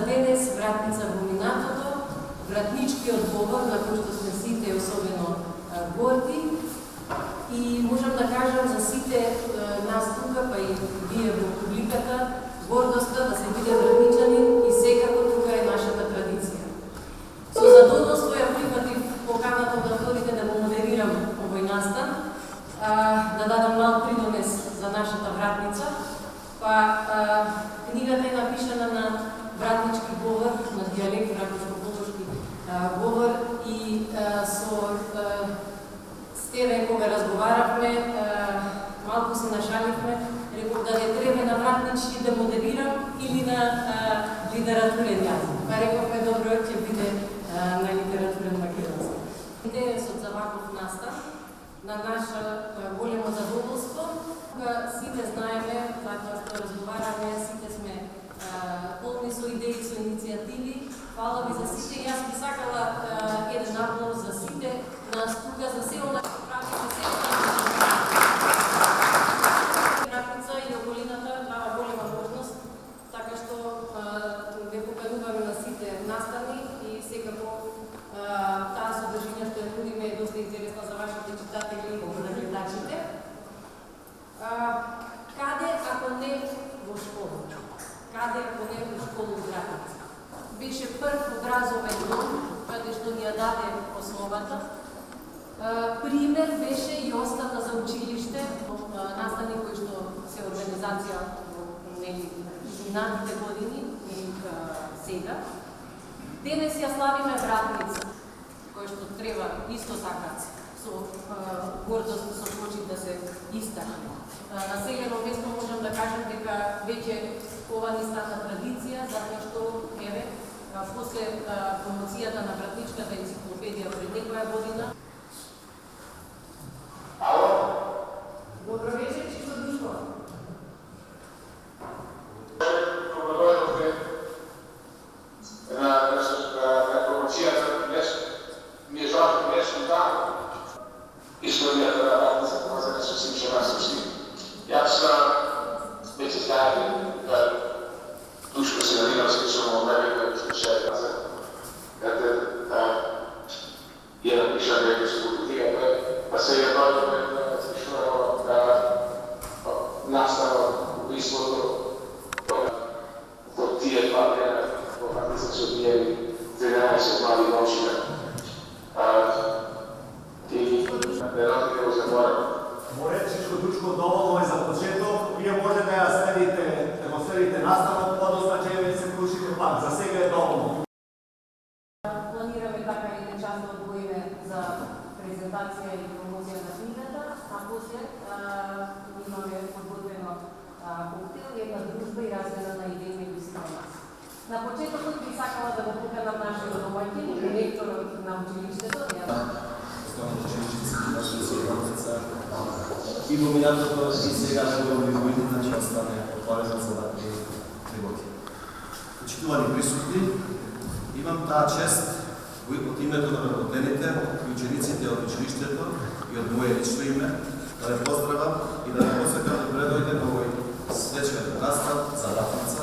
денес вратница во минатото, вратничкиот говор на кој што сме сите особено горди. И можам да кажам за сите нас тука, па и вие во публиката, гордоста да се биде вратничанин и секако тука е нашата традиција. Со задоволство ја прифатив поканата да додите да го модерирам овој настан, да дадам мал придонес за нашата вратница. Книгата е напишана на вратнички говор, на дијалект, вратничко-полошки говор и со Стеве кога разговаравме, малку се нашаливме, реков да не треба на вратнички да модерирам или на литературен јазик. Па рековме добро ќе биде на литературен македонски. Интересот за ваков настан на наше големо задоволство. Сите знаеме, затоа што разговараме, сите сме полни со идеи, со иницијативи. Фала ви за сите. Јас би сакала еден аплауз за сите нас тука, за се она што правиме, се вратница и околината дава голема можност, така што ве покануваме на сите настани и секако таа содржина што ја нудиме е доста интересна за вашите читатели и за гледачите. Каде ако не во школа? Каде ако не во школа у Вратница? Беше прв образовен дом, каде што ни ја даде основата. Пример беше и остана за училиште, настани кои што се организација во изминатите години и сега. Денес ја славиме Вратница, кој што треба исто така со гордост со почит да се истакне. Населено место можам да кажам дека веќе ова ни стана традиција, затоа што еве после промоцијата на вратничката енциклопедија пред некоја година. Добро вечер, чисто Душко. Доброволите на промоцијата днес ми е жал конечно да историјата на Вратница поврзана со сим шемасовски. Јас веќе знаеме да Душко Синадиновски со Америка што ше каза, каде ја напишам дека со кутијата, па сега дојдоме да настава убиството во тие два дена во Вратница се убиени 13 млади момчиња. И не родите го заборавам. Моречишко Душко доволно е за почеток. Вие може да ја следите, да го следите наставот, подоста ќе ви се вклучите пак. За сега е доволно. Планираме така еден час да одвоиме за презентација и промоција на книгата, а после имаме подготвено коктел, една дружба и размена на идеи меѓу сите нас. На почетокот би сакала да го поканам нашиот домаќин, директорот на училиштето. И во минатото и сега негови години, значи остане отворена за вакви работи. Почитувани присутни, имам таа чест од името на работените и учениците од училиштето и од моје лично име да ве поздравам и да ве посакам добре дојде на овој свечен настан за Вратница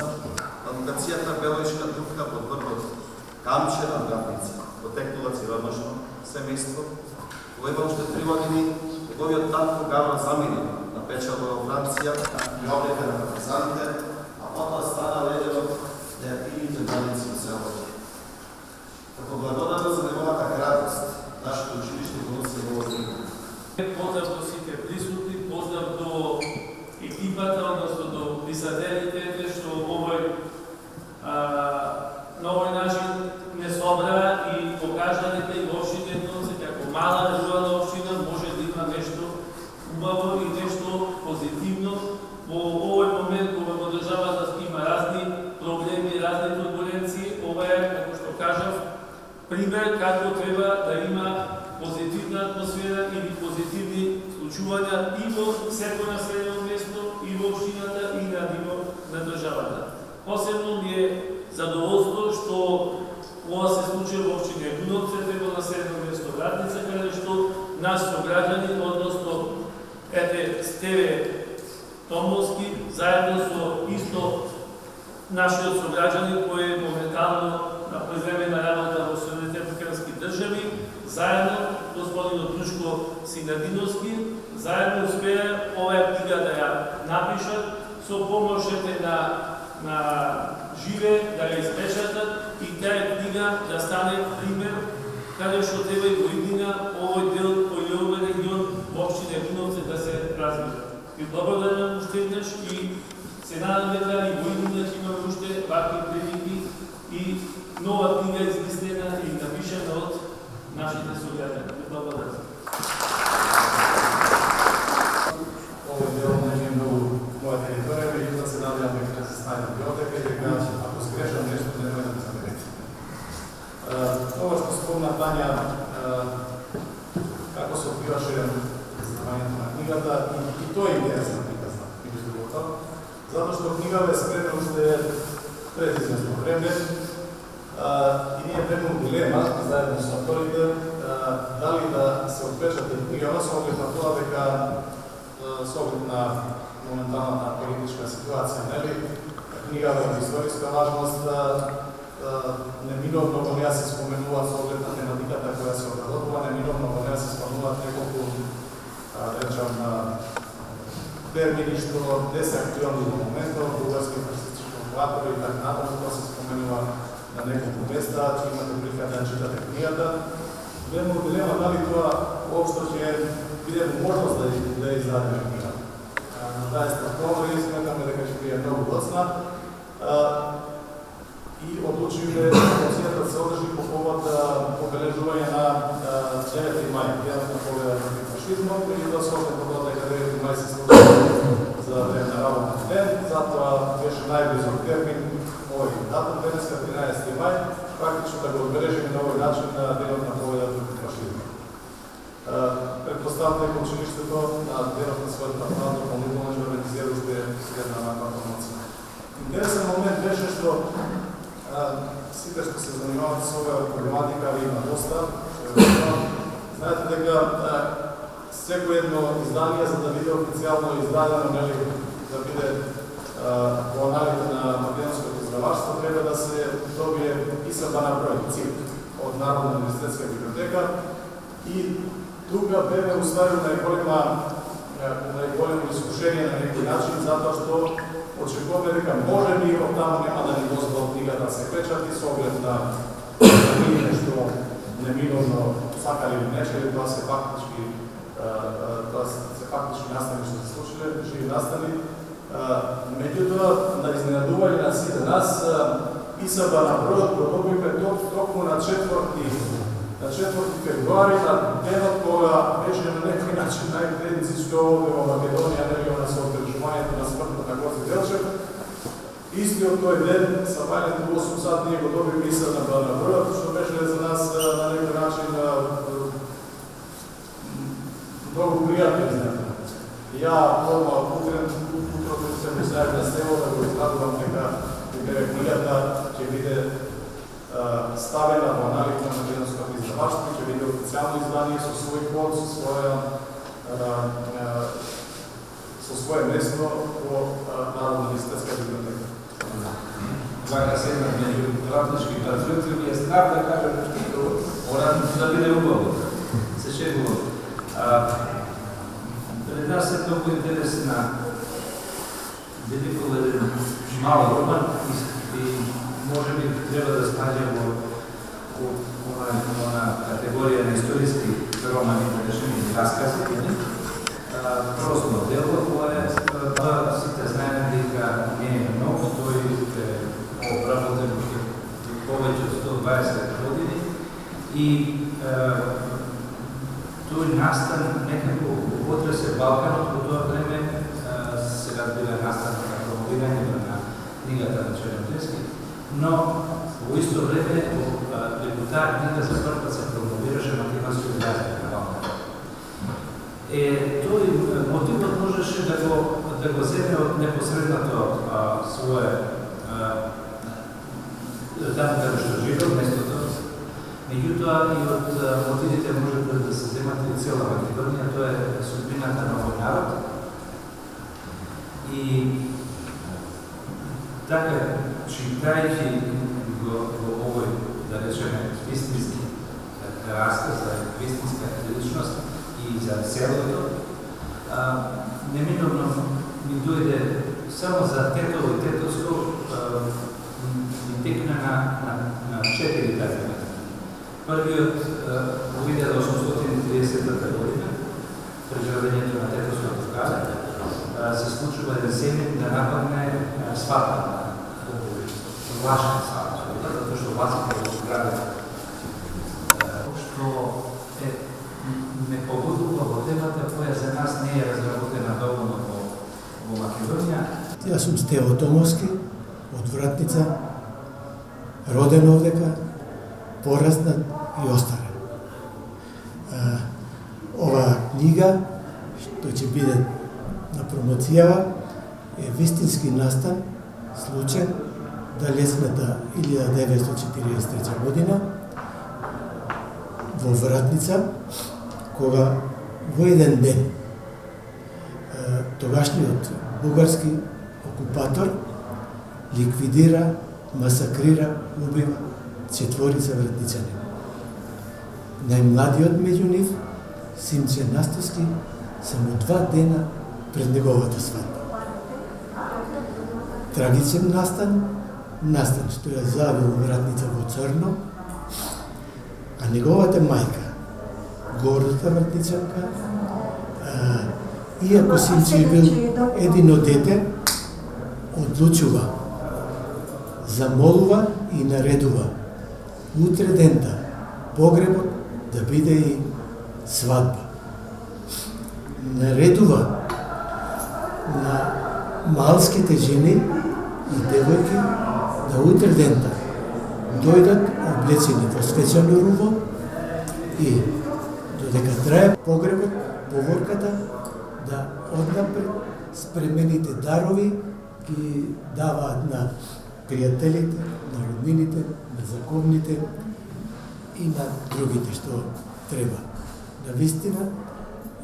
на локацијата Белоишка дупка под врвот Камче на Вратница. Потекнува сиромашно семејство. Кој има уште 3 години, неговиот татко Гавро замина на печалба во Франција, јавните на партизаните, а потоа стана лидерот на активните браници во селото. Како благодарност за неговата храброст, нашето училиште го носи во Озрина. Поздрав до сите присутни, поздрав до екипата, односно до писателите, што на овој начин не собра и покажалите и општината како мала регионална општина може да има нешто убаво и нешто позитивно во овој момент кога во државата има разни проблеми, разни турбуленции. Ова е, како што кажав, пример како треба да има позитивна атмосфера или позитивни случувања и во секој населено место, и во општината, и на ниво на државата. Посебно ми е задоволство што ова се случи во општина Егуновци, во населено место Вратница, каде што нас сограѓани, односно Стеве Томовски, заедно со исто нашиот сограѓанин кој е моментално на привремена работа во Соединените Африкански држави, заедно господинот Душко Синадиновски, заедно успеа оваа книга да ја напишат со помошите на Живе, да ја испечатат и таа книга да стане пример каде што треба и во иднина овој дел Полјовен регион во општина Виновци да се развива. И благодарам уште еднаш и се надам дека и во иднина ќе имаме уште вакви прилики и нова книга измислена и напишана од нашите сограѓани. Благодарам. Овој дел не е многу моја територија, меѓутоа се надевам дека се стане библиотека и дека ако сгрешам нешто немој да ме заберете. Ова што спомна Тања, како се откриваше издавањето на книгата, и тоа е интересна приказна, меѓу другото, затоа што книгава е спредна уште пред известно време и ние бевме дилема заедно со авторите дали да се отпечати книгава со оглед на тоа дека со оглед на моменталната политичка ситуација, нели, книгава од историска важност, неминовно во неја се споменуваат со оглед на тематиката која се обработува, неминовно во неја се споменуваат неколку, да речам, термини што не се актуелни во моментот, бугарски фашистички окупатори и така натаму, тоа се споменува на неколку места, че имате прилика да читате книгата. Бевме во дилема дали тоа уопшто ќе биде можност да ја издадеме книга. На таа стратегија и сметаме дека ќе биде многу доцна. И одлучивме емоцијата да се одржи по повод обележување на 9 мај, денот на победа против фашизмот, и да се оглед тоа дека 9 мај се случи за време на работен ден, затоа беше најблизок термин овој датум денеска 13 мај, практично да го одбележиме на овој начин на денот на победа против фашизмот. Предпоставам дека училиштето на денот на својот патронат дополнително ќе организира уште една ваква промоција. Интересен момент беше што сите што се занимаваат со оваа проблематика има доста. Знаете дека секој едно издание за да биде официјално издадено, нели, да биде во аналите на македонското издаваштво, треба да се добие исрба на број ЦИП од Народна универзитетска библиотека и тука бевме устави најголемо искушение на некој начин, затоа што очекуваме дека може би од таму нема да ни дозволат книга да се печати со оглед на нешто неминовно сакали или нечели, тоа се фактички настани што се случиле, живи настани. Меѓутоа, на изненадување на сите нас, исрба на бројот го добивме токму на 4 февруари, на денот кога беше на некој начин најпредицичко овде во Македонија, нели, на сообележувањето на смртта на Гоце Делчев. Истиот тој ден, са вајлен 8 сат, ние го добивме исрба на бројот, што беше за нас на некој начин многу пријатно изненадување. Ја одма утрото се поставив на стело да го изградувам дека книгата ќе биде ставена во аналите на македонското издаваштво, ќе биде официјално издание со свој код, со свое место во Народна универзитетска библиотека. Вака се една меѓу работнички патриоти, ми е страх да кажам што мора да биде убаво. Се шегувам. Пред нас е толку интересна Великов еден мал роман и може би треба да стаѓа во категорија на историски романи, да речеме, или раскази. Просто дело кое сите знаеме дека не е многу, тој е обработен повеќе од 120 години и тој настан некако потресе Балканот во тоа време, сега била настан на промовирање на книгата на Чернотески, но во исто време преку таа книга за прв пат се промовираше македонскиот јазик на Балканот. Тој мотивот можеше да го земе од непосредното свое таму каде што живеел, местото. Меѓутоа и од мотивите може да се земат и цела Македонија, тоа е судбината на овој народ. И така читајќи го овој, да речеме, вистински расказ за вистинска личност и за селото, неминовно ми дојде само за Тетово и Тетовско ми текна на 4 тази. Првиот во 1830 година, при градењето на Тетовското кале, се случува еден семин да нападне сватба, лашна сватба, затоа што властите го градат. Што ме побудува во темата која за нас не е разработена доволно во Македонија. Јас сум Стево Томовски, од Вратница, роден овдека, пораснат и остарен. Оваа книга, што ќе биде на промоцијава, е вистински настан, случај, далесната 1943 година, во Вратница, кога во еден ден тогашниот бугарски окупатор ликвидира, масакрира, убива 4 вратничани. Најмладиот меѓу нив, Симче Настоски, само 2 дена пред неговата свадба. Трагичен настан што ја завил Вратница во црно, а неговата мајка, гордата вратничанка, иако Симче бил едино дете, одлучува, замолува и наредува утре дента погребот да биде и свадба. Наредува на малските жени и девојки да утре дента дојдат облечени во свечено руво и додека трае погребот, поворката да однапред спремените дарови ги даваат на пријателите, на роднините, на заковните и на другите што треба. Навистина,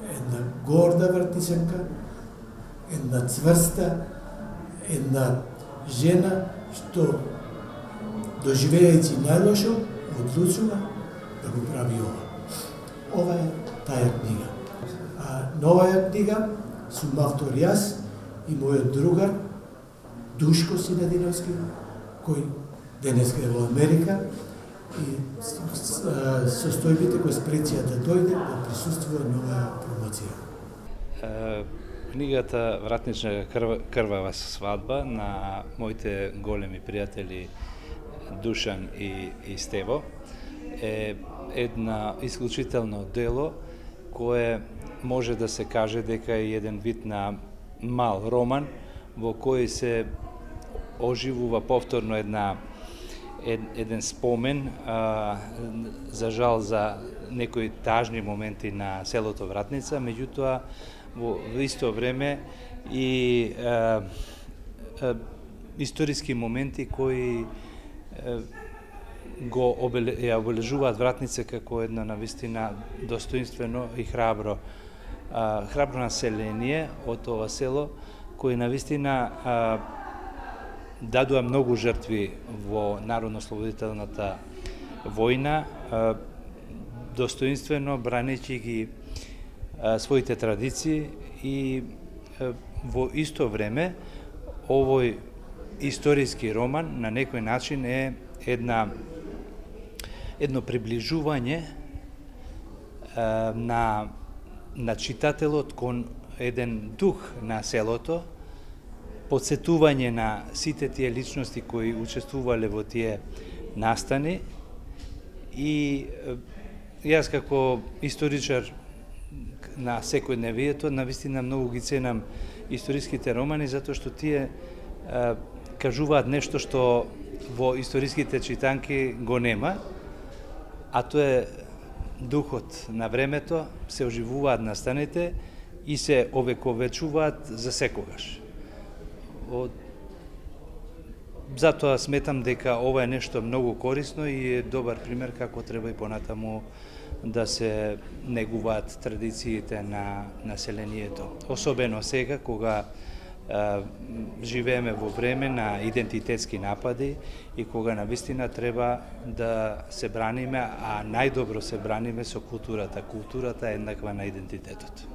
една горда вратничанка, една цврста, една жена што доживејќи најлошо, одлучува да го прави ова. Ова е таа книга. А новаја книга сум автор јас и мојот другар Душко Синадиновски, кој денеска е во Америка и состојбите кои спречија да дојде да присуствува на оваа промоција. Книгата Вратнична крвава свадба на моите големи пријатели Душан и Стево е една исклучително дело кое може да се каже дека е еден вид на мал роман во кој се оживува повторно еден спомен, за жал за некои тажни моменти на селото Вратница, меѓутоа во исто време и историски моменти кои ја обележуваат Вратница како едно навистина достоинствено и храбро население од ова село, кои навистина дадуа многу жртви во Народно-ослободителната војна, достоинствено бранејќи ги своите традиции и во исто време овој историски роман на некој начин е едно приближување на читателот кон еден дух на селото, подсетување на сите тие личности кои учествувале во тие настани и јас како историчар на секојдневието навистина многу ги ценам историските романи затоа што тие кажуваат нешто што во историските читанки го нема, а тоа е духот на времето, се оживуваат настаните и се овековечуваат за секогаш. Затоа сметам дека ова е нешто многу корисно и е добар пример како треба и понатаму да се негуваат традициите на населението. Особено сега кога живееме во време на идентитетски напади и кога навистина треба да се браниме, а најдобро се браниме со културата. Културата е еднаква на идентитетот.